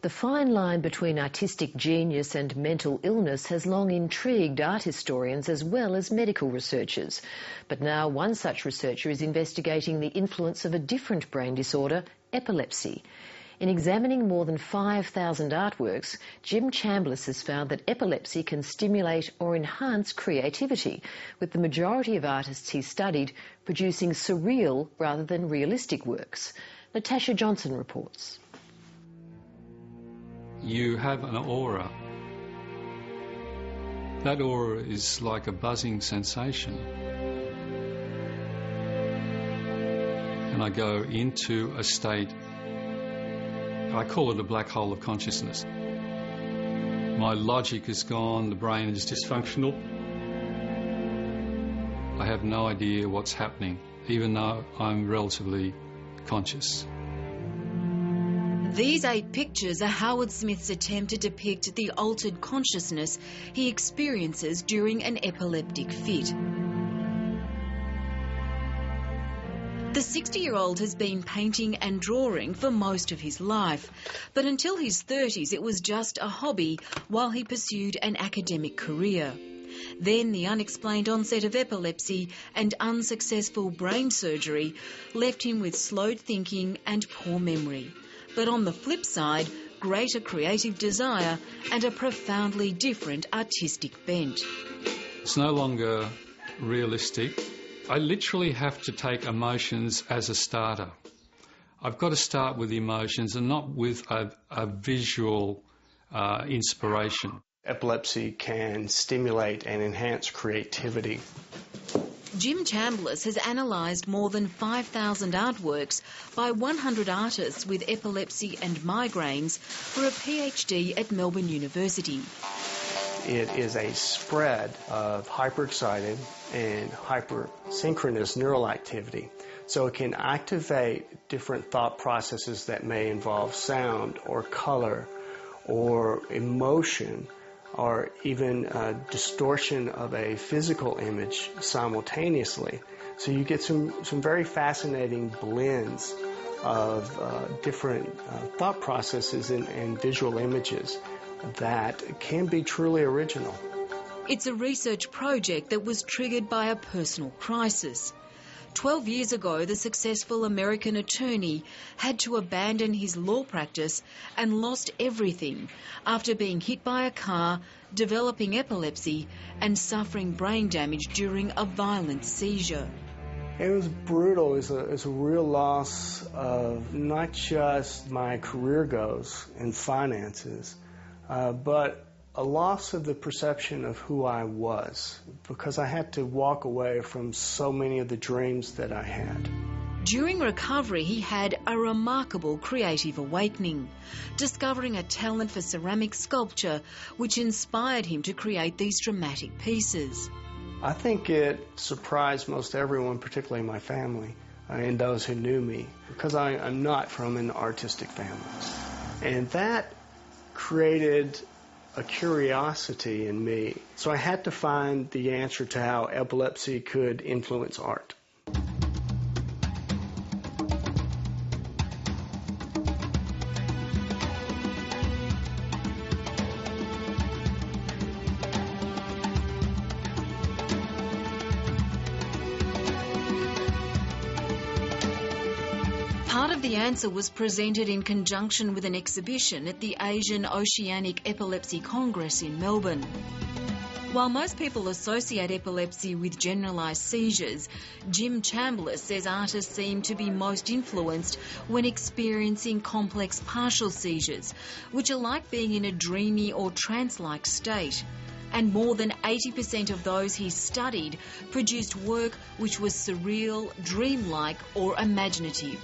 The fine line between artistic genius and mental illness has long intrigued art historians as well as medical researchers. But now one such researcher is investigating the influence of a different brain disorder, epilepsy. In examining more than 5,000 artworks, Jim Chambliss has found that epilepsy can stimulate or enhance creativity, with the majority of artists he studied producing surreal rather than realistic works. Natasha Johnson reports. You have an aura. That aura is like a buzzing sensation. And I go into a state, I call it a black hole of consciousness. My logic is gone, the brain is dysfunctional. I have no idea what's happening, even though I'm relatively conscious. These 8 pictures are Howard Smith's attempt to depict the altered consciousness he experiences during an epileptic fit. The 60-year-old has been painting and drawing for most of his life, but until his 30s it was just a hobby while he pursued an academic career. Then the unexplained onset of epilepsy and unsuccessful brain surgery left him with slowed thinking and poor memory. But on the flip side, greater creative desire and a profoundly different artistic bent. It's no longer realistic. I literally have to take emotions as a starter. I've got to start with emotions and not with a visual inspiration. Epilepsy can stimulate and enhance creativity. Jim Chambliss has analysed more than 5,000 artworks by 100 artists with epilepsy and migraines for a PhD at Melbourne University. It is a spread of hyperexcited and hypersynchronous neural activity. So it can activate different thought processes that may involve sound or color or emotion, or even distortion of a physical image simultaneously. So you get some very fascinating blends of different thought processes and visual images that can be truly original. It's a research project that was triggered by a personal crisis. 12 years ago, the successful American attorney had to abandon his law practice and lost everything after being hit by a car, developing epilepsy and suffering brain damage during a violent seizure. It was brutal. It was a real loss of not just my career goals and finances, but a loss of the perception of who I was, because I had to walk away from so many of the dreams that I had. During recovery, he had a remarkable creative awakening, discovering a talent for ceramic sculpture, which inspired him to create these dramatic pieces. I think it surprised most everyone, particularly my family and those who knew me, because I'm not from an artistic family. And that created a curiosity in me. So I had to find the answer to how epilepsy could influence art. Part of the answer was presented in conjunction with an exhibition at the Asian Oceanic Epilepsy Congress in Melbourne. While most people associate epilepsy with generalised seizures, Jim Chambliss says artists seem to be most influenced when experiencing complex partial seizures, which are like being in a dreamy or trance-like state. And more than 80% of those he studied produced work which was surreal, dreamlike or imaginative.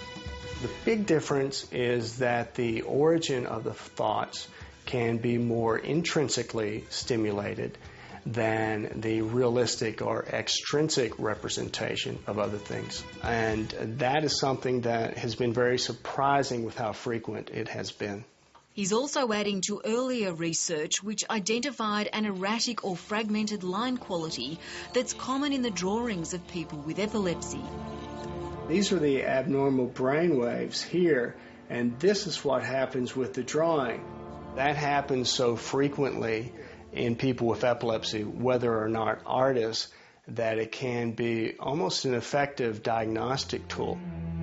The big difference is that the origin of the thoughts can be more intrinsically stimulated than the realistic or extrinsic representation of other things. And that is something that has been very surprising with how frequent it has been. He's also adding to earlier research which identified an erratic or fragmented line quality that's common in the drawings of people with epilepsy. These are the abnormal brain waves here, And this is what happens with the drawing. That happens so frequently in people with epilepsy, whether or not artists, that it can be almost an effective diagnostic tool.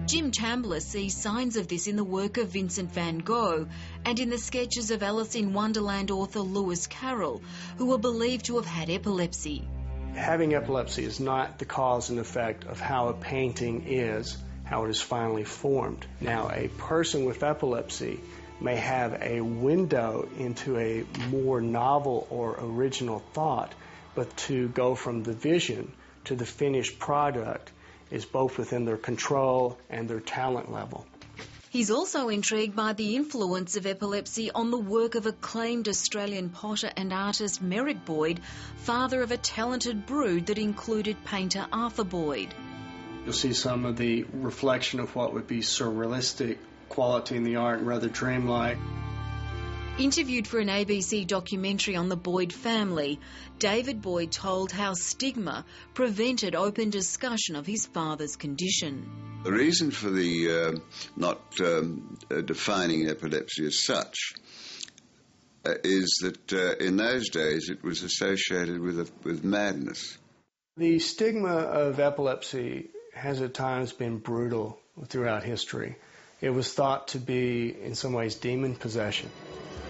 Jim Chambliss sees signs of this in the work of Vincent van Gogh and in the sketches of Alice in Wonderland author Lewis Carroll, who are believed to have had epilepsy. Having epilepsy is not the cause and effect of how a painting is, how it is finally formed. Now, a person with epilepsy may have a window into a more novel or original thought, but to go from the vision to the finished product is both within their control and their talent level. He's also intrigued by the influence of epilepsy on the work of acclaimed Australian potter and artist Merrick Boyd, father of a talented brood that included painter Arthur Boyd. You'll see some of the reflection of what would be surrealistic quality in the art, rather dreamlike. Interviewed for an ABC documentary on the Boyd family, David Boyd told how stigma prevented open discussion of his father's condition. The reason for the not defining epilepsy as such is that in those days it was associated with madness. The stigma of epilepsy has at times been brutal throughout history. It was thought to be, in some ways, demon possession.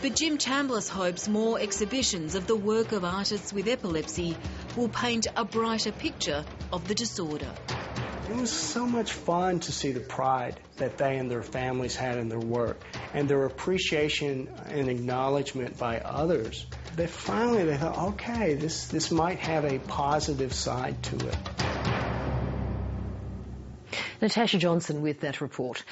But Jim Chambliss hopes more exhibitions of the work of artists with epilepsy will paint a brighter picture of the disorder. It was so much fun to see the pride that they and their families had in their work and their appreciation and acknowledgement by others. That finally they thought, okay, this might have a positive side to it. Natasha Johnson with that report.